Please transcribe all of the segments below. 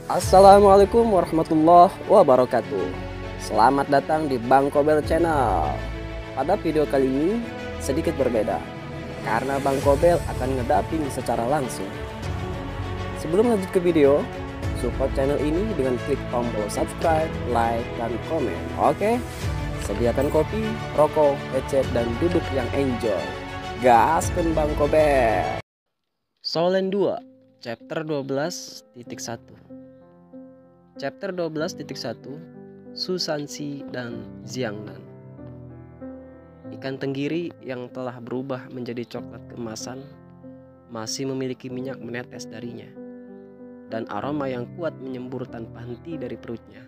Assalamualaikum warahmatullahi wabarakatuh. Selamat datang di Bang Kobel Channel. Pada video kali ini sedikit berbeda karena Bang Kobel akan ngedaping secara langsung. Sebelum lanjut ke video, support channel ini dengan klik tombol subscribe, like, dan komen. Oke? Sediakan kopi, rokok, headset, dan duduk yang enjoy. Gaskeun Bang Kobel. Solen 2, chapter 12.1. Chapter 12.1, Susansi dan Xiangnan. Ikan tenggiri yang telah berubah menjadi coklat keemasan masih memiliki minyak menetes darinya, dan aroma yang kuat menyembur tanpa henti dari perutnya.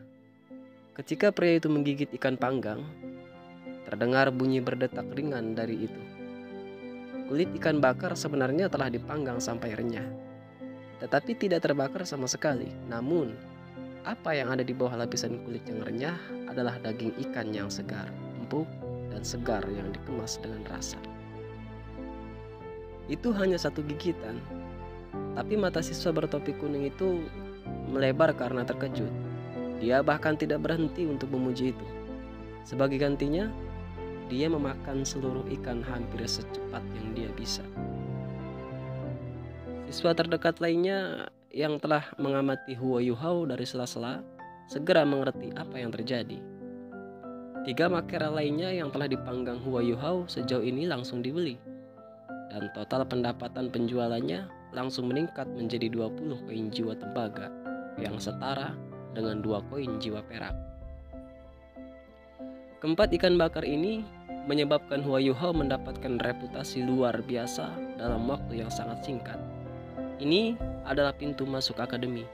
Ketika pria itu menggigit ikan panggang, terdengar bunyi berdetak ringan dari itu. Kulit ikan bakar sebenarnya telah dipanggang sampai renyah, tetapi tidak terbakar sama sekali. Namun, apa yang ada di bawah lapisan kulit yang renyah adalah daging ikan yang segar, empuk, dan segar yang dikemas dengan rasa. Itu hanya satu gigitan, tapi mata siswa bertopi kuning itu melebar karena terkejut. Dia bahkan tidak berhenti untuk memuji itu. Sebagai gantinya, dia memakan seluruh ikan hampir secepat yang dia bisa. Siswa terdekat lainnya yang telah mengamati Huo Yuhao dari sela-sela segera mengerti apa yang terjadi. 3 makera lainnya yang telah dipanggang Huo Yuhao sejauh ini langsung dibeli, dan total pendapatan penjualannya langsung meningkat menjadi 20 koin jiwa tembaga yang setara dengan 2 koin jiwa perak. Keempat ikan bakar ini menyebabkan Huo Yuhao mendapatkan reputasi luar biasa dalam waktu yang sangat singkat. Ini adalah pintu masuk akademi,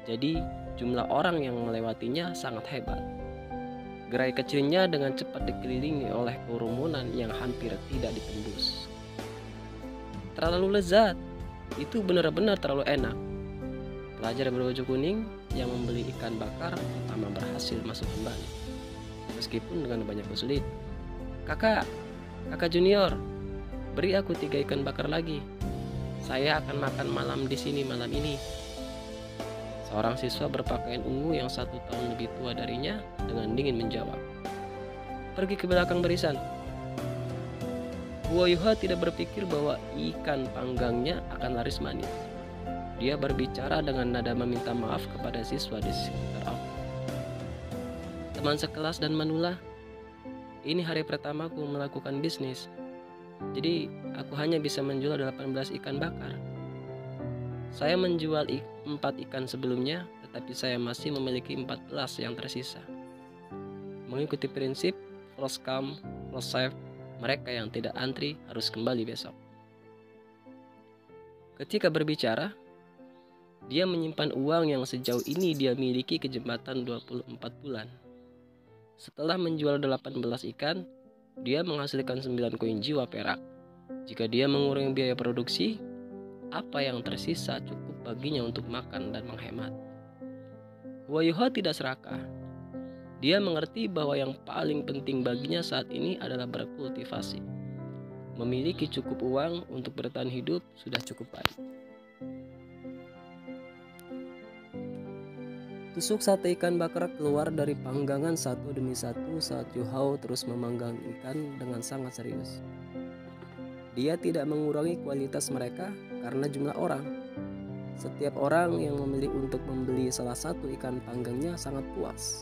jadi jumlah orang yang melewatinya sangat hebat. Gerai kecilnya dengan cepat dikelilingi oleh kerumunan yang hampir tidak ditembus. Terlalu lezat, itu benar-benar terlalu enak. Pelajar berbaju kuning yang membeli ikan bakar pertama berhasil masuk kembali, meskipun dengan banyak kesulitan. Kakak junior, beri aku 3 ikan bakar lagi. Saya akan makan malam di sini malam ini. Seorang siswa berpakaian ungu yang 1 tahun lebih tua darinya dengan dingin menjawab. Pergi ke belakang barisan. Huo Yuhao tidak berpikir bahwa ikan panggangnya akan laris manis. Dia berbicara dengan nada meminta maaf kepada siswa di sekitar aku. Teman sekelas dan manula, ini hari pertamaku melakukan bisnis. Jadi aku hanya bisa menjual 18 ikan bakar. Saya menjual 4 ikan sebelumnya, tetapi saya masih memiliki 14 yang tersisa. Mengikuti prinsip first come, first serve, mereka yang tidak antri harus kembali besok. Ketika berbicara, dia menyimpan uang yang sejauh ini dia miliki ke jembatan 24 bulan. Setelah menjual 18 ikan, dia menghasilkan 9 koin jiwa perak. Jika dia mengurangi biaya produksi, apa yang tersisa cukup baginya untuk makan dan menghemat. Huo Yuhao tidak serakah. Dia mengerti bahwa yang paling penting baginya saat ini adalah berkultivasi. Memiliki cukup uang untuk bertahan hidup sudah cukup baik. Tusuk sate ikan bakar keluar dari panggangan satu demi satu saat Yuhao terus memanggang ikan dengan sangat serius. Dia tidak mengurangi kualitas mereka karena jumlah orang. Setiap orang yang memilih untuk membeli salah satu ikan panggangnya sangat puas.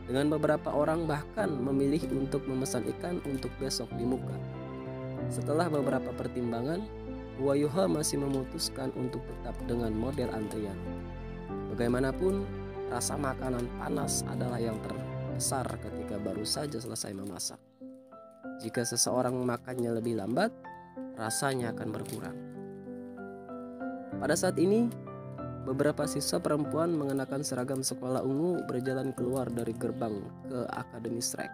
Dengan beberapa orang bahkan memilih untuk memesan ikan untuk besok di muka. Setelah beberapa pertimbangan, Huo Yuhao masih memutuskan untuk tetap dengan model antrian. Bagaimanapun, rasa makanan panas adalah yang terbesar ketika baru saja selesai memasak. Jika seseorang memakannya lebih lambat, rasanya akan berkurang. Pada saat ini, beberapa siswa perempuan mengenakan seragam sekolah ungu berjalan keluar dari gerbang ke Akademi Shrek.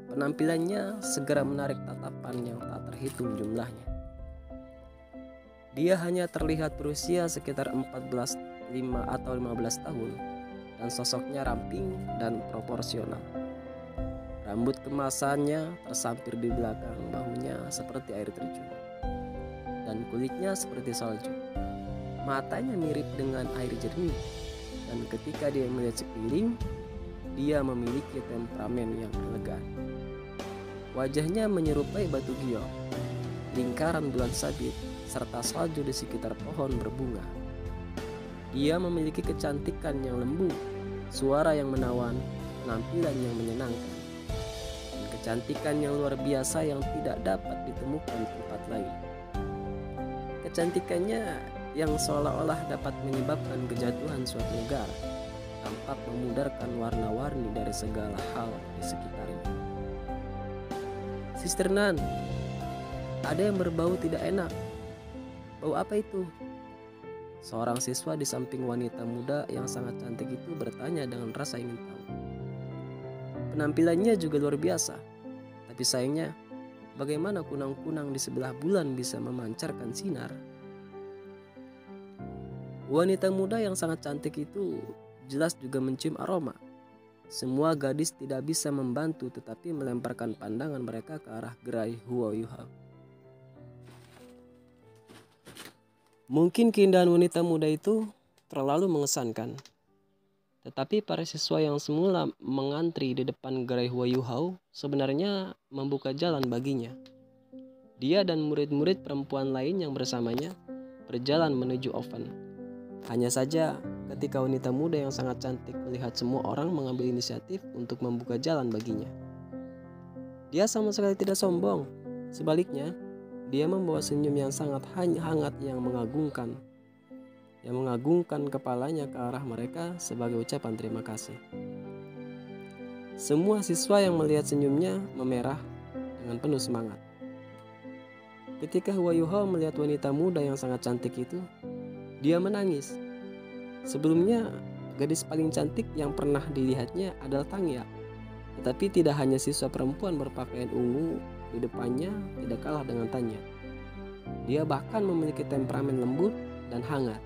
Penampilannya segera menarik tatapan yang tak terhitung jumlahnya. Dia hanya terlihat berusia sekitar 15 tahun dan sosoknya ramping dan proporsional. Rambut kemasannya tersampir di belakang bahunya seperti air terjun, dan kulitnya seperti salju. Matanya mirip dengan air jernih, dan ketika dia melihat sekeliling, dia memiliki temperamen yang elegan. Wajahnya menyerupai batu giok, lingkaran bulan sabit, serta salju di sekitar pohon berbunga. Dia memiliki kecantikan yang lembut, suara yang menawan, penampilan yang menyenangkan, dan kecantikan yang luar biasa yang tidak dapat ditemukan di tempat lain. Kecantikannya yang seolah-olah dapat menyebabkan kejatuhan suatu negara, tampak memudarkan warna-warni dari segala hal di sekitarnya. Sister Nan, ada yang berbau tidak enak. Bau apa itu? Seorang siswa di samping wanita muda yang sangat cantik itu bertanya dengan rasa ingin tahu. Penampilannya juga luar biasa, tapi sayangnya, bagaimana kunang-kunang di sebelah bulan bisa memancarkan sinar? Wanita muda yang sangat cantik itu jelas juga mencium aroma. Semua gadis tidak bisa membantu tetapi melemparkan pandangan mereka ke arah gerai Huayuhao. Mungkin keindahan wanita muda itu terlalu mengesankan. Tetapi para siswa yang semula mengantri di depan gerai Huayuhao sebenarnya membuka jalan baginya. Dia dan murid-murid perempuan lain yang bersamanya berjalan menuju oven. Hanya saja ketika wanita muda yang sangat cantik melihat semua orang mengambil inisiatif untuk membuka jalan baginya, dia sama sekali tidak sombong. Sebaliknya, dia membawa senyum yang sangat hangat yang mengagungkan kepalanya ke arah mereka sebagai ucapan terima kasih. Semua siswa yang melihat senyumnya memerah dengan penuh semangat. Ketika Huayuhao melihat wanita muda yang sangat cantik itu, dia menangis. Sebelumnya, gadis paling cantik yang pernah dilihatnya adalah Tangya. Tetapi tidak hanya siswa perempuan berpakaian ungu di depannya tidak kalah dengan Tanya. Dia bahkan memiliki temperamen lembut dan hangat.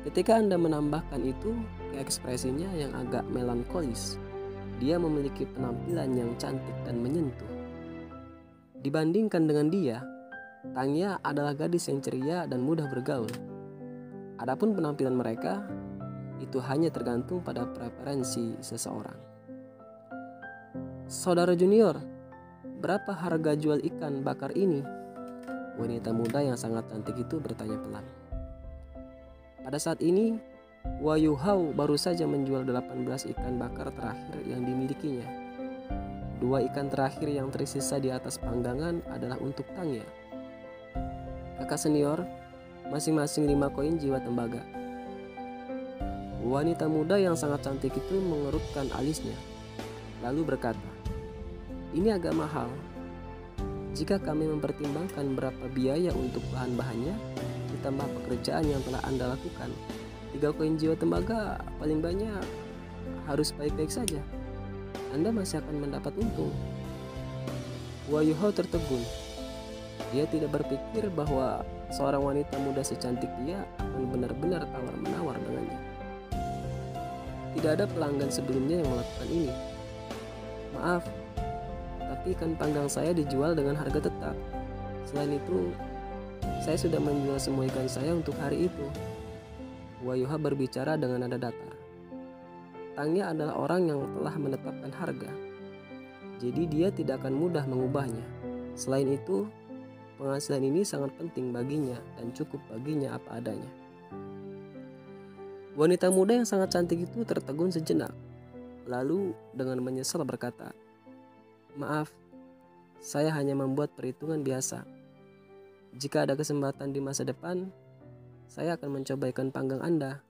Ketika Anda menambahkan itu ke ekspresinya yang agak melankolis, dia memiliki penampilan yang cantik dan menyentuh. Dibandingkan dengan dia, Tanya adalah gadis yang ceria dan mudah bergaul. Adapun penampilan mereka, itu hanya tergantung pada preferensi seseorang. Saudara junior, berapa harga jual ikan bakar ini? Wanita muda yang sangat cantik itu bertanya pelan. Pada saat ini, Huayuhao baru saja menjual 18 ikan bakar terakhir yang dimilikinya. 2 ikan terakhir yang tersisa di atas panggangan adalah untuk Tangya. Kakak senior, masing-masing 5 koin jiwa tembaga. Wanita muda yang sangat cantik itu mengerutkan alisnya, lalu berkata, "Ini agak mahal. Jika kami mempertimbangkan berapa biaya untuk bahan-bahannya, ditambah pekerjaan yang telah Anda lakukan, 3 koin jiwa tembaga paling banyak harus baik-baik saja. Anda masih akan mendapat untung." Huayuhao tertegun. Dia tidak berpikir bahwa seorang wanita muda secantik dia akan benar-benar tawar-menawar dengannya. Tidak ada pelanggan sebelumnya yang melakukan ini. "Maaf, tapi ikan panggang saya dijual dengan harga tetap. Selain itu, saya sudah menjual semua ikan saya untuk hari itu." Huayuhao berbicara dengan nada datar. Tangya adalah orang yang telah menetapkan harga, jadi dia tidak akan mudah mengubahnya. Selain itu, penghasilan ini sangat penting baginya dan cukup baginya apa adanya. Wanita muda yang sangat cantik itu tertegun sejenak, lalu dengan menyesal berkata, "Maaf, saya hanya membuat perhitungan biasa. Jika ada kesempatan di masa depan, saya akan mencoba ikan panggang Anda."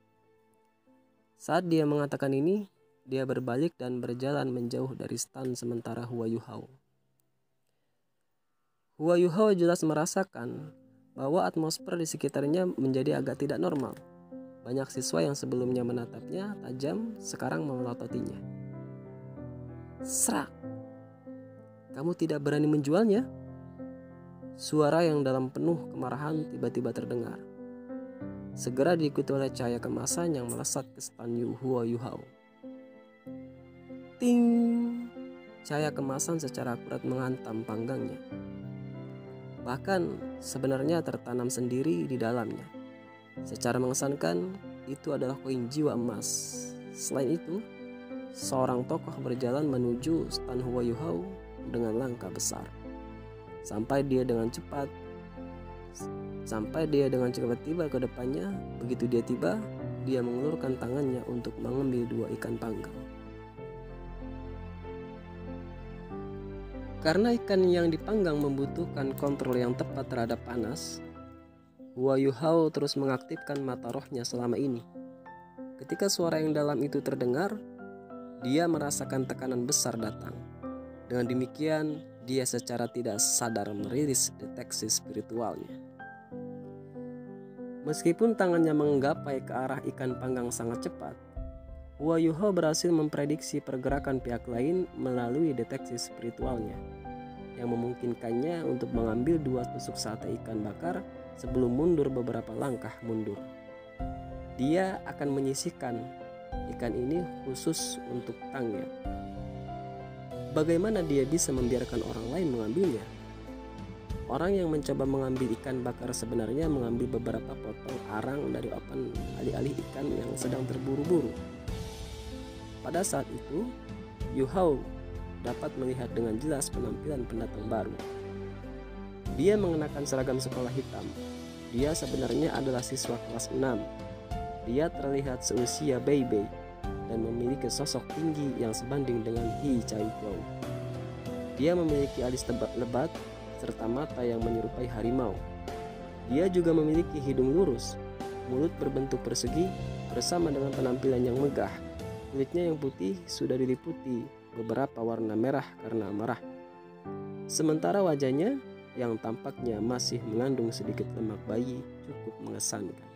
Saat dia mengatakan ini, dia berbalik dan berjalan menjauh dari stand sementara Huayuhao. Huayuhao jelas merasakan bahwa atmosfer di sekitarnya menjadi agak tidak normal. Banyak siswa yang sebelumnya menatapnya tajam sekarang memelototinya. "Serak! Kamu tidak berani menjualnya?" Suara yang dalam penuh kemarahan tiba-tiba terdengar. Segera diikuti oleh cahaya kemasan yang melesat ke stand Huayuhao. Ting! Cahaya kemasan secara akurat menghantam panggangnya. Bahkan sebenarnya tertanam sendiri di dalamnya. Secara mengesankan, itu adalah koin jiwa emas. Selain itu, seorang tokoh berjalan menuju stan Hua Yuhao dengan langkah besar. Sampai dia dengan cepat tiba ke depannya. Begitu dia tiba, dia mengulurkan tangannya untuk mengambil 2 ikan panggang. Karena ikan yang dipanggang membutuhkan kontrol yang tepat terhadap panas, Hua Yuhao terus mengaktifkan mata rohnya selama ini. Ketika suara yang dalam itu terdengar, dia merasakan tekanan besar datang. Dengan demikian, dia secara tidak sadar merilis deteksi spiritualnya. Meskipun tangannya menggapai ke arah ikan panggang sangat cepat, Hua Yuhao berhasil memprediksi pergerakan pihak lain melalui deteksi spiritualnya, yang memungkinkannya untuk mengambil 2 tusuk sate ikan bakar sebelum mundur beberapa langkah mundur. Dia akan menyisihkan ikan ini khusus untuk tangnya. Bagaimana dia bisa membiarkan orang lain mengambilnya? Orang yang mencoba mengambil ikan bakar sebenarnya mengambil beberapa potong arang dari open alih-alih ikan yang sedang terburu-buru. Pada saat itu, Yuhao dapat melihat dengan jelas penampilan pendatang baru. Dia mengenakan seragam sekolah hitam. Dia sebenarnya adalah siswa kelas 6. Dia terlihat seusia Bei-Bei dan memiliki sosok tinggi yang sebanding dengan He Chai-Kuo. Dia memiliki alis lebat serta mata yang menyerupai harimau. Dia juga memiliki hidung lurus, mulut berbentuk persegi bersama dengan penampilan yang megah. Kulitnya yang putih sudah diliputi beberapa warna merah karena amarah. Sementara wajahnya yang tampaknya masih mengandung sedikit lemak bayi cukup mengesankan.